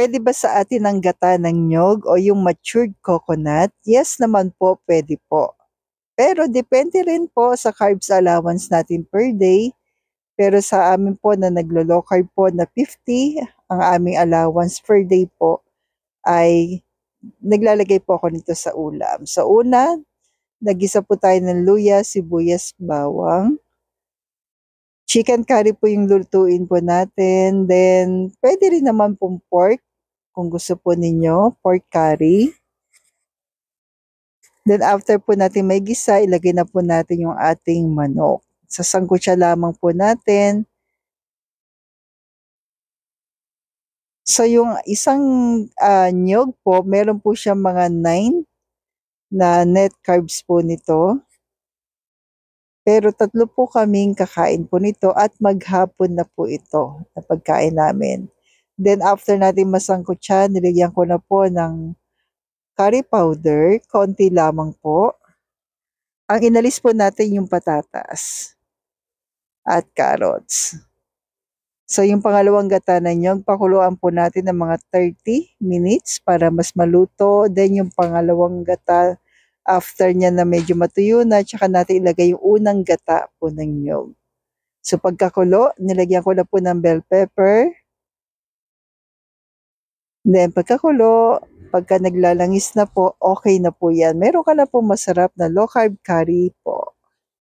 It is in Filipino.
Pwede ba sa atin ang gata ng niyog o yung matured coconut? Yes naman po, pwede po. Pero depende rin po sa carbs allowance natin per day. Pero sa amin po na naglo-low carb po na 50, ang aming allowance per day po ay naglalagay po ako nito sa ulam. Sa una, nagisa po tayo ng luya, sibuyas, bawang. Chicken curry po yung lutuin po natin. Then, pwede rin naman pong pork kung gusto po ninyo, pork curry. Then after po natin may gisa, ilagay na po natin yung ating manok. Sasangkutsa lamang po natin. So yung isang niyog po, meron po siya mga 9 na net carbs po nito. Pero 3 po kaming kakain po nito at maghapon na po ito na pagkain namin. Then after natin masangkutsa, nilagyan ko na po ng curry powder, konti lamang po. Ang inalis po natin yung patatas at carrots. So yung pangalawang gata na niyog, pakuluan po natin ng mga 30 minutes para mas maluto. Then yung pangalawang gata, after niya na medyo matuyo na, tsaka natin ilagay yung unang gata po ng niyog. So pagkakulo, nilagyan ko na po ng bell pepper. Then pagkakulo, pagka naglalangis na po, okay na po yan. Meron ka na po masarap na low carb curry po.